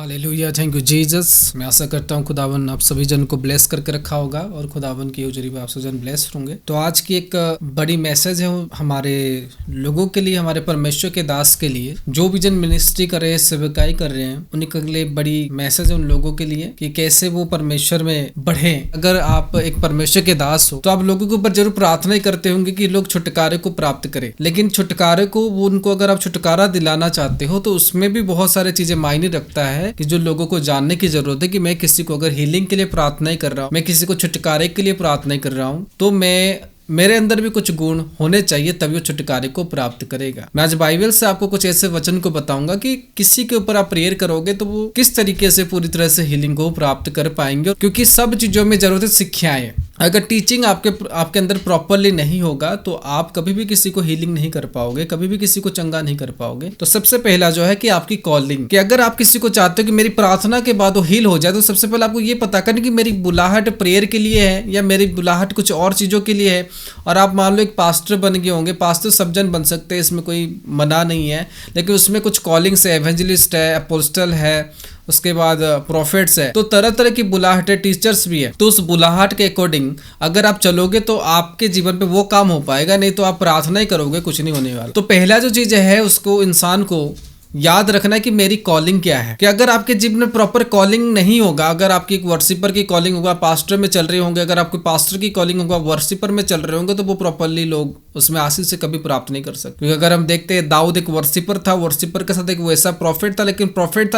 Hallelujah, thank you Jesus. मैं आशा करता हूँ खुदावन आप सभी जन को ब्लेस करके रखा होगा और खुदावन की उजरी में आप सभी जन ब्लेस होंगे। तो आज की एक बड़ी मैसेज है हमारे लोगों के लिए, हमारे परमेश्वर के दास के लिए, जो भी जन मिनिस्ट्री कर रहे हैं, सेवकाई कर रहे हैं, उन्हीं के लिए बड़ी मैसेज है उन लोगों के लिए कि कैसे वो परमेश्वर में बढ़े। अगर आप एक परमेश्वर के दास हो तो आप लोगों के ऊपर जरूर प्रार्थना करते होंगे कि लोग छुटकारे को प्राप्त करें, लेकिन छुटकारे को उनको अगर आप छुटकारा दिलाना चाहते हो तो उसमें भी बहुत सारी चीजें मायने रखता है कि जो लोगों को जानने की जरूरत है कि मैं किसी को अगर हीलिंग के लिए प्रार्थना कर रहा हूँ, मैं किसी को छुटकारे के लिए प्रार्थना कर रहा हूँ, तो मेरे अंदर भी कुछ गुण होने चाहिए, तभी वो छुटकारे को प्राप्त करेगा। मैं आज बाइबल से आपको कुछ ऐसे वचन को बताऊंगा कि किसी के ऊपर आप प्रेयर करोगे तो वो किस तरीके से पूरी तरह से हीलिंग को प्राप्त कर पाएंगे, क्योंकि सब चीजों में जरूरत है शिक्षाएं। अगर टीचिंग आपके अंदर प्रॉपरली नहीं होगा तो आप कभी भी किसी को हीलिंग नहीं कर पाओगे, कभी भी किसी को चंगा नहीं कर पाओगे। तो सबसे पहला जो है कि आपकी कॉलिंग, कि अगर आप किसी को चाहते हो कि मेरी प्रार्थना के बाद वो हील हो जाए, तो सबसे पहले आपको ये पता करना कि मेरी बुलाहट प्रेयर के लिए है या मेरी बुलाहट कुछ और चीजों के लिए है। और आप मान लो एक पास्टर बन गए होंगे, पास्टर सब जन बन सकते हैं, इसमें कोई मना नहीं है, लेकिन उसमें कुछ कॉलिंग्स है, एवेंजलिस्ट है, अपोस्टल है, उसके बाद प्रॉफिट्स है, तो तरह तरह की बुलाहट है, टीचर्स भी है। तो उस बुलाहट के अकॉर्डिंग अगर आप चलोगे तो आपके जीवन पे वो काम हो पाएगा, नहीं तो आप प्रार्थना ही करोगे, कुछ नहीं होने वाला। तो पहला जो चीज है उसको इंसान को याद रखना है कि मेरी कॉलिंग क्या है। कि अगर आपके जीवन में प्रॉपर कॉलिंग नहीं होगा, अगर आपकी एक वर्शिपर की कॉलिंग होगा, पास्टर में चल रहे होंगे, अगर आपके पास्टर की कॉलिंग होगा, वर्शिपर में चल रहे होंगे, तो वो प्रॉपरली लोग उसमें आशीष से कभी प्राप्त नहीं कर सकते। क्योंकि अगर हम देखते हैं दाऊद एक वर्शिपर था, वर्शिपर के साथ एक वैसा प्रॉफिट था,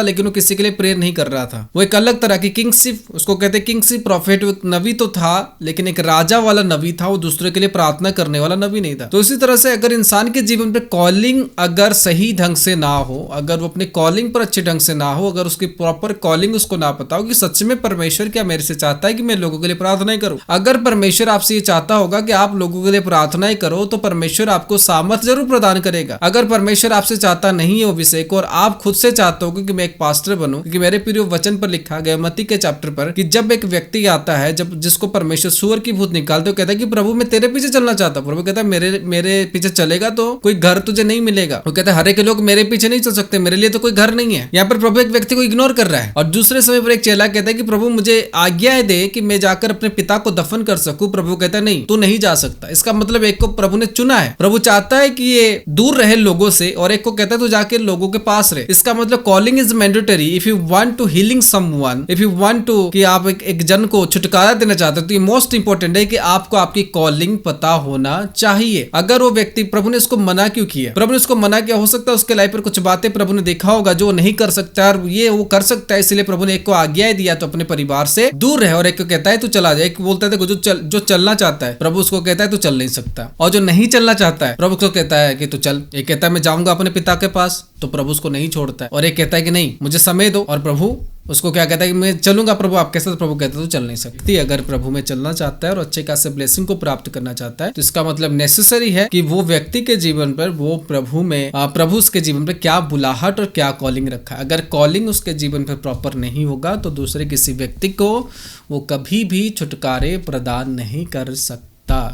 लेकिन वो किसी के लिए प्रेयर नहीं कर रहा था। वो एक अलग तरह की किंगशिप, उसको कहते हैं किंगशिप प्रॉफिट, एक नबी तो था लेकिन एक राजा वाला नबी था, वो दूसरे के लिए प्रार्थना करने वाला नबी नहीं था। तो इसी तरह से अगर इंसान के जीवन पे कॉलिंग अगर सही ढंग से ना हो, अगर वो अपने कॉलिंग पर अच्छे ढंग से ना हो, अगर उसकी प्रॉपर कॉलिंग उसको ना पता हो कि सच में परमेश्वर क्या मेरे से चाहता है कि मैं लोगों के लिए प्रार्थनाएं करूं। अगर परमेश्वर आपसे ये चाहता होगा कि आप लोगों के लिए प्रार्थनाएं करो, तो परमेश्वर आपको सामर्थ्य जरूर प्रदान करेगा। अगर परमेश्वर आपसे चाहता नहीं है वो विषय को, और आप खुद से चाहते हो कि मैं एक पास्टर बनूं, क्योंकि मेरे प्रिय वचन पर लिखा गया मत्ती के चैप्टर पर कि जब एक व्यक्ति आता है, जब जिसको परमेश्वर सूअर की भूत निकालते, कहता है कि प्रभु मैं तेरे पीछे चलना चाहता हूं। प्रभु कहता है मेरे पीछे चलेगा तो कोई घर तुझे नहीं मिलेगा। वो कहता है हर एक लोग मेरे पीछे नहीं चल सकते, मेरे लिए तो कोई घर नहीं है। यहाँ पर प्रभु एक व्यक्ति को इग्नोर कर रहा है, और दूसरे समय पर एक चेला कहता है कि प्रभु मुझे आज्ञा दे कि मैं जाकर अपने पिता को दफन कर सकूं। प्रभु कहता है नहीं, तू नहीं जा सकता। इसका मतलब एक को प्रभु ने चुना है, प्रभु चाहता है कि ये दूर रहे लोगों से, और एक को कहता है तू जाके लोगों के पास रहे। इसका मतलब calling is mandatory. If you want to healing someone, if you want to कि आप एक जन को छुटकारा देना चाहते हो, तो ये मोस्ट इंपोर्टेंट है कि आपको आपकी कॉलिंग पता होना चाहिए। अगर वो व्यक्ति, प्रभु ने इसको मना क्यों किया, प्रभु ने इसको मना किया, हो सकता है उसके लाइफ पर कुछ बातें प्रभु ने देखा होगा जो नहीं कर सकता है, और ये वो कर सकता है, इसलिए प्रभु ने एक को आज्ञा दिया तो अपने परिवार से दूर रहे, और एक को कहता है तू चला जाए। एक बोलता है जो चलना चाहता है, प्रभु उसको कहता है तू चल नहीं सकता, और जो नहीं चलना चाहता है, प्रभु उसको कहता है कि तू चल। एक कहता है मैं जाऊंगा अपने पिता के पास, तो प्रभु उसको नहीं छोड़ता है, और एक कहता है कि नहीं मुझे समय दो, और प्रभु उसको क्या कहता है कि मैं चलूंगा प्रभु आपके साथ। प्रभु कहता है तो चल नहीं सकती। अगर प्रभु में चलना चाहता है और अच्छे खासे ब्लेसिंग को प्राप्त करना चाहता है, तो इसका मतलब नेसेसरी है कि वो व्यक्ति के जीवन पर, वो प्रभु उसके जीवन पर क्या बुलाहट और क्या कॉलिंग रखा है। अगर कॉलिंग उसके जीवन पर प्रॉपर नहीं होगा तो दूसरे किसी व्यक्ति को वो कभी भी छुटकारे प्रदान नहीं कर सकता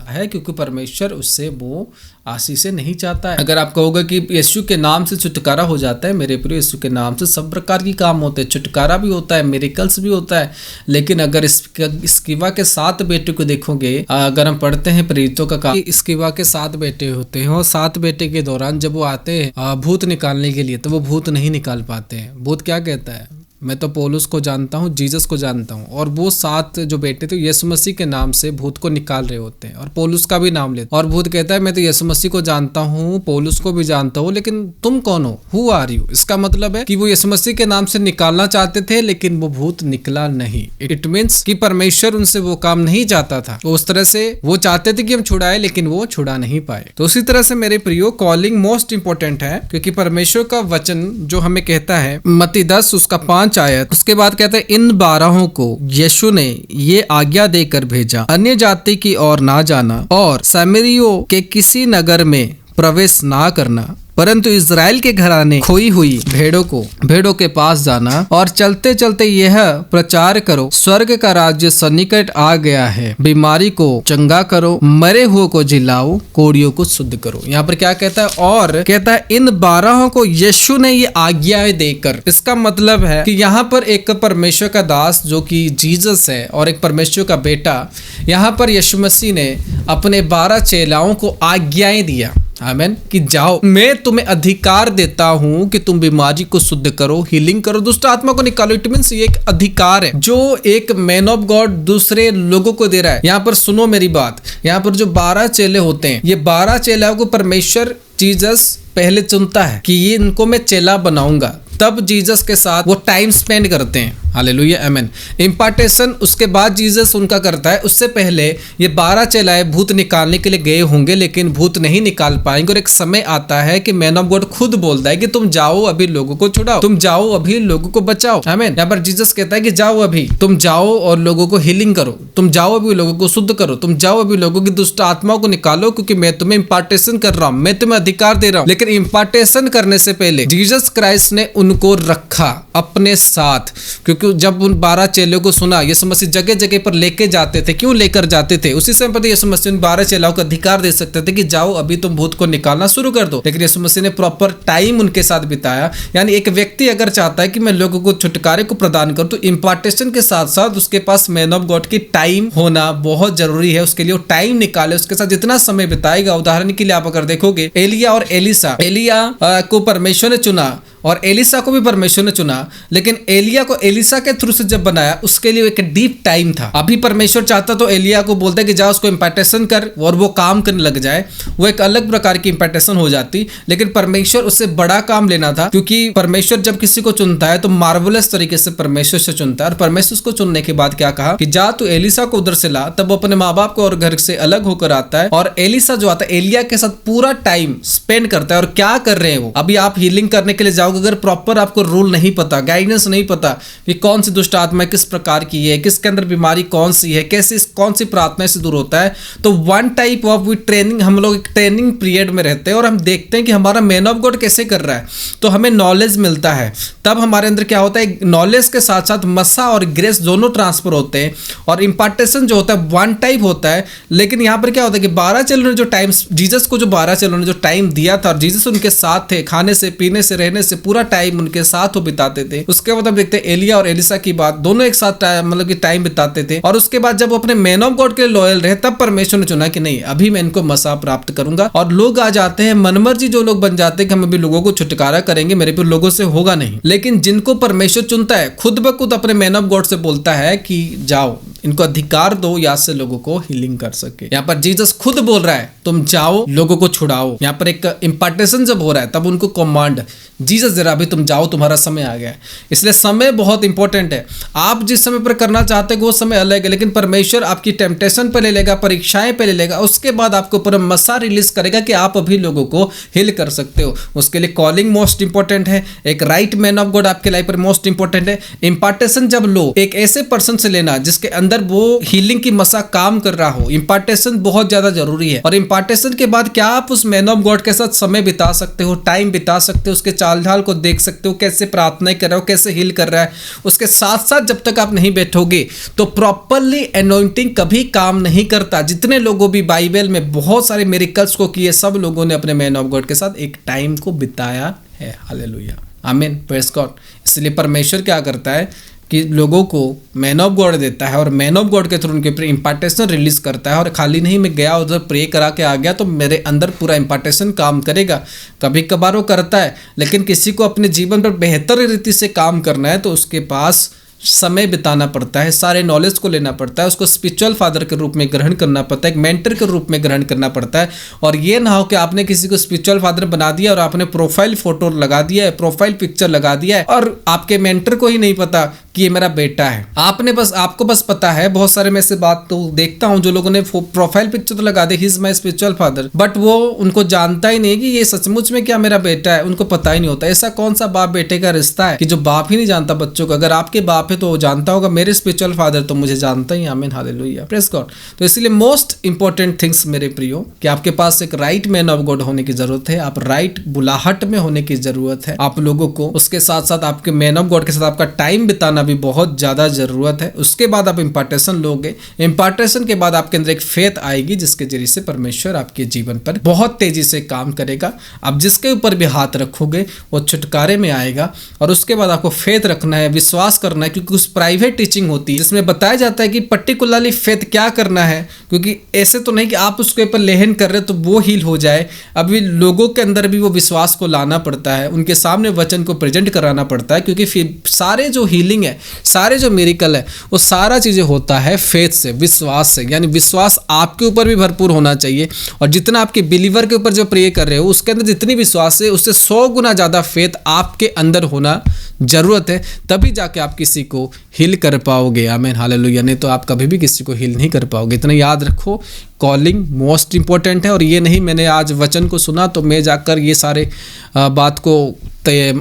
है, क्योंकि परमेश्वर उससे वो आशीष नहीं चाहता है। अगर आप कहोगे कि यीशु के नाम से छुटकारा हो जाता है, मेरे प्रिय यीशु के नाम से सब प्रकार की काम होते हैं, छुटकारा भी होता है, मिरेकल्स भी होता है। लेकिन अगर स्किवा के 7 बेटे को देखोगे, अगर हम पढ़ते हैं प्रेरितों का काम, स्किवा के 7 बेटे होते हैं, और 7 बेटे के दौरान जब वो आते हैं भूत निकालने के लिए, तो वो भूत नहीं निकाल पाते हैं। भूत क्या कहता है, मैं तो पौलुस को जानता हूँ, जीसस को जानता हूँ, और वो 7 जो बेटे थे यीशु मसीह के नाम से भूत को निकाल रहे होते हैं, और पौलुस का भी नाम लेते हैं। और भूत कहता है मैं तो यीशु मसीह को जानता हूँ, पौलुस को भी जानता हूँ, लेकिन तुम कौन हो, हु आर यू। इसका मतलब है कि वो यीशु मसीह के नाम से निकालना चाहते थे, लेकिन वो भूत निकला नहीं। इट मीन्स कि परमेश्वर उनसे वो काम नहीं चाहता था। तो उस तरह से वो चाहते थे कि हम छुड़ाए, लेकिन वो छुड़ा नहीं पाए। तो उसी तरह से मेरे प्रियो, कॉलिंग मोस्ट इंपोर्टेंट है, क्योंकि परमेश्वर का वचन जो हमें कहता है मत्ती 10 उसका 5 आयत, उसके बाद कहते हैं इन 12 को यीशु ने ये आज्ञा देकर भेजा, अन्य जाति की ओर ना जाना और सामरियों के किसी नगर में प्रवेश ना करना, परंतु इज़राइल के घराने खोई हुई भेड़ों के पास जाना और चलते चलते यह प्रचार करो, स्वर्ग का राज्य सन्निकट आ गया है। बीमारी को चंगा करो, मरे हुए को जिलाओ, कोढ़ियों को शुद्ध करो। यहाँ पर क्या कहता है? और कहता है इन 12 को यीशु ने ये आज्ञाएं देकर। इसका मतलब है कि यहाँ पर एक परमेश्वर का दास जो कि जीसस है और एक परमेश्वर का बेटा, यहाँ पर यीशु मसीह ने अपने 12 चेलाओं को आज्ञाएं दिया। आमीन। कि जाओ, मैं तुम्हें अधिकार देता हूं कि तुम बीमारी को शुद्ध करो, हीलिंग करो, दुष्ट आत्मा को निकालो। इट मींस ये एक अधिकार है जो एक मैन ऑफ गॉड दूसरे लोगों को दे रहा है। यहाँ पर सुनो मेरी बात, यहाँ पर जो 12 चेले होते हैं, ये 12 चेलों को परमेश्वर जीसस पहले चुनता है कि ये इनको मैं चेला बनाऊंगा। तब जीसस के साथ वो टाइम स्पेंड करते हैं। हालेलुया, आमीन। इम्पार्टेशन उसके बाद जीसस उनका करता है। उससे पहले ये 12 चेलाए भूत निकालने के लिए गए होंगे, लेकिन भूत नहीं निकाल पाएंगे। और एक समय आता है कि मैन ऑफ गॉड खुद बोलता है कि तुम जाओ, अभी लोगों को छुड़ाओ, तुम जाओ, अभी लोगों को बचाओ। आमीन। यहाँ पर जीसस कहता है कि जाओ, अभी तुम जाओ और लोगों को हीलिंग करो, तुम जाओ, अभी लोगों को शुद्ध करो, तुम जाओ, अभी लोगों की दुष्ट आत्माओं को निकालो, क्योंकि मैं तुम्हें इम्पार्टेशन कर रहा हूँ, मैं तुम्हें अधिकार दे रहा हूँ। लेकिन इम्पार्टेशन करने से पहले जीसस क्राइस्ट ने उनको रखा अपने साथ, क्योंकि जब उन 12 चेलों को सुना, यीशु मसीह जगह जगह पर लेके जाते थे। क्यों लेकर जाते थे? उसी समय पर यीशु मसीह उन 12 चेलों को अधिकार दे सकते थे कि जाओ, अभी तुम भूत को निकालना शुरू कर दो। लेकिन यीशु मसीह ने प्रॉपर टाइम उनके साथ बिताया। यानी एक व्यक्ति अगर चाहता है कि मैं लोगों को छुटकारे को प्रदान करूं, तो इम्पार्टेशन के साथ साथ उसके पास मैन ऑफ गॉड की टाइम होना बहुत जरूरी है। उसके लिए वो टाइम निकाले, उसके साथ जितना समय बिताएगा। उदाहरण के लिए आप अगर देखोगे एलिया और एलिसा, एलिया को परमेश्वर ने चुना और एलिसा को भी परमेश्वर ने चुना, लेकिन एलिया को एलिसा के थ्रू से जब बनाया, उसके लिए एक डीप टाइम था। अभी परमेश्वर चाहता तो एलिया को बोलता है कि जाओ, उसको इम्पार्टेशन कर और वो काम करने लग जाए, वो एक अलग प्रकार की इम्पार्टेशन हो जाती। लेकिन परमेश्वर उससे बड़ा काम लेना था, क्योंकि परमेश्वर जब किसी को चुनता है तो मार्वलस तरीके से परमेश्वर से चुनता है। और परमेश्वर उसको चुनने के बाद क्या कहा कि जा तू एलिसा को उधर से ला। तब वो अपने माँ बाप को और घर से अलग होकर आता है, और एलिसा जो आता है एलिया के साथ पूरा टाइम स्पेंड करता है। और क्या कर रहे हैं वो? अभी आप हीलिंग करने के लिए जाओगे, अगर प्रॉपर आपको रूल नहीं पता, गाइडेंस नहीं पता कि कौन सी दुष्ट आत्मा किस प्रकार की है, किसके अंदर बीमारी कौन सी है, कैसे कौन सी प्रार्थना से दूर होता है, तो वन टाइप ऑफ ट्रेनिंग, हम लोग एक ट्रेनिंग पीरियड में रहते हैं और हम देखते हैं कि हमारा मैन ऑफ गॉड कैसे कर रहा है, तो हमें नॉलेज मिलता है। तब हमारे अंदर क्या होता है, नॉलेज के साथ साथ मसा और ग्रेस दोनों ट्रांसफर होते हैं। और इम्पार्टेशन जो होता है वन टाइप होता है। लेकिन यहाँ पर क्या होता है कि 12 चेलों ने जो टाइम, जीसस को जो 12 चेलों ने जो टाइम दिया था, और जीसस उनके साथ थे, खाने से, पीने से, रहने से, पूरा टाइम उनके साथ वो बिताते थे। उसके बाद हम देखते हैं एलिया और एलिसा की बात, दोनों एक साथ मतलब कि टाइम बिताते थे। और उसके बाद जब वो अपने मैन ऑफ गॉड के लिए लॉयल रहे, तब परमेश्वर ने चुना कि नहीं, अभी मैं इनको मसा प्राप्त करूंगा। और लोग आ जाते हैं, मनमर्जी जो लोग बन जाते हैं कि हम अभी लोगों को छुटकारा करेंगे, मेरे पे लोगों से होगा नहीं। लेकिन जिनको परमेश्वर चुनता है, खुद ब खुद अपने मैन ऑफ गॉड से बोलता है कि जाओ, इनको अधिकार दो, या से लोगों को हीलिंग कर सके। यहाँ पर जीसस खुद बोल रहा है तुम जाओ, लोगों को छुड़ाओ। यहाँ पर एक इम्पार्टेशन जब हो रहा है, तब उनको कमांड जीसस दे रहा, अभी तुम जाओ, तुम्हारा समय आ गया है। इसलिए समय बहुत इंपॉर्टेंट है। आप जिस समय पर करना चाहते हैं वो समय अलग है, लेकिन परमेश्वर आपकी टेम्पटेशन पे ले लेगा, परीक्षाएं पे ले लेगा, उसके बाद आपको ऊपर मसा रिलीज करेगा कि आप अभी लोगों को हील कर सकते हो। उसके लिए कॉलिंग मोस्ट इंपॉर्टेंट है, एक राइट मैन ऑफ गॉड आपके लाइफ पर मोस्ट इंपॉर्टेंट है। इम्पार्टेशन जब लो, एक ऐसे पर्सन से लेना जिसके अंदर वो हीलिंग की मसा काम कर रहा हो। इम्पार्टेशन बहुत ज्यादा जरूरी है। और इम्पार्टेशन के बाद क्या आप उस मैन ऑफ गॉड के साथ समय बिता सकते हो, टाइम बिता सकते हो, उसके चाल ढाल को देख सकते हो, कैसे प्रार्थना कर रहा हो, कैसे हील कर रहा है। उसके साथ साथ जब तक आप नहीं बैठोगे तो प्रॉपरली एनॉइंटिंग कभी काम नहीं करता। जितने लोगों भी बाइबल में बहुत सारे मिरेकल्स को किए, सब लोगों ने अपने मैन ऑफ गॉड के साथ एक टाइम को बिताया है। हालेलुया, आमीन, प्रेज गॉड। इसलिए परमेश्वर क्या करता है कि लोगों को मैन ऑफ गॉड देता है, और मैन ऑफ गॉड के थ्रू उनके ऊपर इम्पार्टेशन रिलीज करता है। और खाली नहीं मैं गया उधर प्रे करा के आ गया तो मेरे अंदर पूरा इम्पार्टेशन काम करेगा। कभी कभार वो करता है, लेकिन किसी को अपने जीवन पर बेहतर रीति से काम करना है तो उसके पास समय बिताना पड़ता है, सारे नॉलेज को लेना पड़ता है, उसको स्पिरिचुअल फादर के रूप में ग्रहण करना पड़ता है, एक मेंटर के रूप में ग्रहण करना पड़ता है। और ये ना हो कि आपने किसी को स्पिरिचुअल फादर बना दिया और आपने प्रोफाइल फोटो लगा दिया है, प्रोफाइल पिक्चर लगा दिया है, और आपके मेंटर को ही नहीं पता कि ये मेरा बेटा है। आपको बस पता है, बहुत सारे में से बात तो देखता हूं जो लोगों ने प्रोफाइल पिक्चर तो लगा दे, he is my spiritual father, but वो उनको जानता ही नहीं कि ये सचमुच में क्या मेरा बेटा है, उनको पता ही नहीं होता। ऐसा कौन सा बाप बेटे का रिश्ता है कि जो बाप ही नहीं जानता बच्चों को? अगर आपके बाप है तो वो जानता होगा, मेरे स्पिरिचुअल फादर तो मुझे जानता ही। आमीन, हालेलुया, प्रेज गॉड। तो इसलिए मोस्ट इंपॉर्टेंट थिंग्स मेरे प्रियो, कि आपके पास एक राइट मैन ऑफ गॉड होने की जरूरत है, आप राइट बुलाहट में होने की जरूरत है आप लोगों को। उसके साथ साथ आपके मैन ऑफ गॉड के साथ आपका टाइम बिताना भी बहुत ज्यादा जरूरत है। उसके बाद आप इंपार्टेशन लोगे, इंपार्टेशन के बाद आपके अंदर एक फेथ आएगी जिसके जरिए से परमेश्वर आपके जीवन पर बहुत तेजी से काम करेगा। आप जिसके ऊपर भी हाथ रखोगे वो छुटकारे में आएगा। और उसके बाद आपको फेथ रखना है, विश्वास करना है, क्योंकि उस प्राइवेट टीचिंग होती है जिसमें बताया जाता है कि पर्टिकुलरली फेथ क्या करना है, क्योंकि ऐसे तो नहीं कि आप उसके ऊपर लेहन कर रहे तो वो हील हो जाए। अभी लोगों के अंदर भी वो विश्वास को लाना पड़ता है, उनके सामने वचन को प्रेजेंट कराना पड़ता है, क्योंकि फिर सारे जो हीलिंग है, सारे जो मिरेकल है, वो सारा चीज़ें होता है फेथ से, विश्वास से। यानी विश्वास आपके ऊपर भी भरपूर होना चाहिए, और जितना आपके बिलीवर के ऊपर जो प्रे कर रहे हो उसके अंदर जितनी विश्वास है उससे 100 गुना ज़्यादा फेथ आपके अंदर होना जरूरत है, तभी जाके आप किसी को हील कर पाओगे। आमीन, हालेलुया। नहीं तो आप कभी भी किसी को हील नहीं कर पाओगे। इतना याद रखो, कॉलिंग मोस्ट इंपॉर्टेंट है। और ये नहीं मैंने आज वचन को सुना तो मैं जाकर ये सारे बात को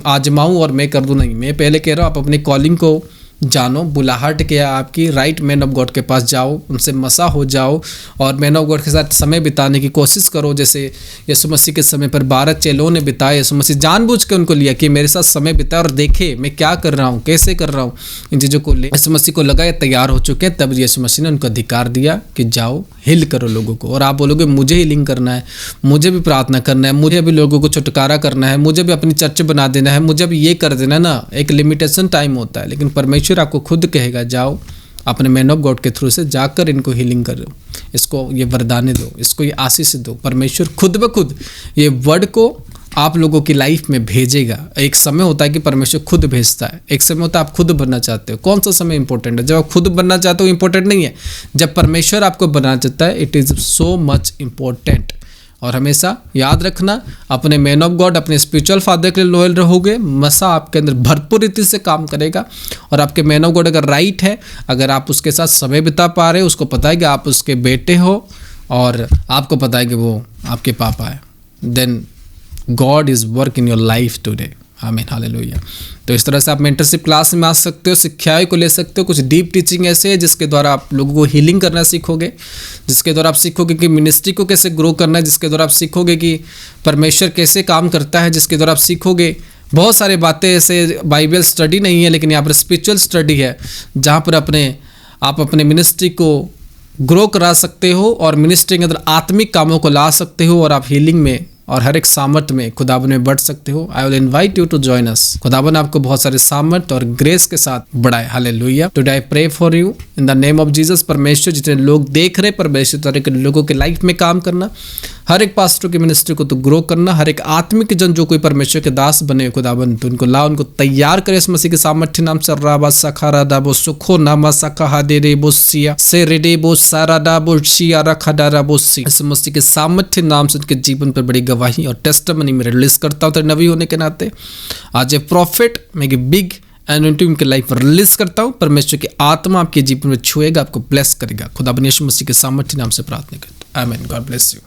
आजमाऊं और मैं कर दूं, नहीं। मैं पहले कह रहा हूँ आप अपनी कॉलिंग को जानो, बुलाहट क्या आपकी, राइट मैन ऑफ गॉड के पास जाओ, उनसे मसा हो जाओ और मैन ऑफ गॉड के साथ समय बिताने की कोशिश करो। जैसे यीशु मसीह के समय पर 12 चेलों ने बिताया, यीशु मसीह जानबूझ के उनको लिया कि मेरे साथ समय बिताए और देखे मैं क्या कर रहा हूँ, कैसे कर रहा हूँ। इन चीज़ों को ले यीशु मसीह को लगा ये तैयार हो चुके हैं, तब यीशु मसीह ने उनको अधिकार दिया कि जाओ हील करो लोगों को। और आप बोलोगे मुझे हीलिंग करना है, मुझे भी प्रार्थना करना है, मुझे भी लोगों को छुटकारा करना है, मुझे भी अपनी चर्च बना देना है, मुझे भी ये कर देना ना। एक लिमिटेशन टाइम होता है, लेकिन परमेश्वर आपको खुद कहेगा जाओ अपने मैन ऑफ गॉड के थ्रू से जाकर इनको हीलिंग करो, इसको ये वरदाने दो, इसको ये आशीष दो। परमेश्वर खुद ब खुद ये वर्ड को आप लोगों की लाइफ में भेजेगा। एक समय होता है कि परमेश्वर खुद भेजता है, एक समय होता है आप खुद बनना चाहते हो। कौन सा समय इंपॉर्टेंट है? जब आप खुद बनना चाहते हो इंपॉर्टेंट नहीं है, जब परमेश्वर आपको बनाना चाहता है it is so much important. और हमेशा याद रखना, अपने मैन ऑफ गॉड, अपने स्पिरिचुअल फादर के लिए लॉयल रहोगे, मसा आपके अंदर भरपूर रीति से काम करेगा। और आपके मैन ऑफ गॉड अगर राइट है, अगर आप उसके साथ समय बिता पा रहे हो, उसको पता है कि आप उसके बेटे हो और आपको पता है कि वो आपके पापा है, then God is work in your life today. आमीन, हालेलुया। तो इस तरह से आप मेंटरशिप क्लास में आ सकते हो, शिक्षाएं को ले सकते हो। कुछ डीप टीचिंग ऐसे है जिसके द्वारा आप लोगों को हीलिंग करना सीखोगे, जिसके द्वारा आप सीखोगे कि मिनिस्ट्री को कैसे ग्रो करना है, जिसके द्वारा आप सीखोगे कि परमेश्वर कैसे काम करता है, जिसके द्वारा आप सीखोगे बहुत सारी बातें। ऐसे बाइबल स्टडी नहीं है, लेकिन यहाँ पर स्पिरिचुअल स्टडी है, जहाँ पर आप अपने मिनिस्ट्री को ग्रो करा सकते हो और मिनिस्ट्री के अंदर आत्मिक कामों को ला सकते हो, और आप हीलिंग में और हर एक सामर्थ में खुदावन में बढ़ सकते हो। I will invite you to join us. खुदावन आपको बहुत सारे सामर्थ और ग्रेस के साथ बढ़ाए। Hallelujah. Today I pray for you in the name of Jesus. परमेश्वर जितने लोग देख रहे, परमेश्वर तरह के लोगों के लाइफ में काम करना, हर एक पास्टर की मिनिस्ट्री को तो ग्रो करना, हर एक आत्मिक जन जो कोई परमेश्वर के दास बने खुदावन, तो उनको ला, उनको तैयार करे इस मसीह के सामर्थ्य नाम से। राबा सखारा दाबो सुखो नामा सखा दे रे बोसिया से रेडे बो सारा दाबो शिया रखा डारा बोसी। इस मसीह के सामर्थ्य नाम से उनके जीवन पर बड़ी गवाही और टेस्टिमनी में रिलीज करता हूँ। तो नबी होने के नाते आज ए प्रॉफिट में बिग एनोइंटिंग उनके लाइफ रिलीज करता हूँ। परमेश्वर की आत्मा आपके जीवन में छुएगा, आपको ब्लेस करेगा। खुदा यीशु मसीह के सामर्थ्य नाम से प्रार्थना करता हूं। आमीन। God bless you.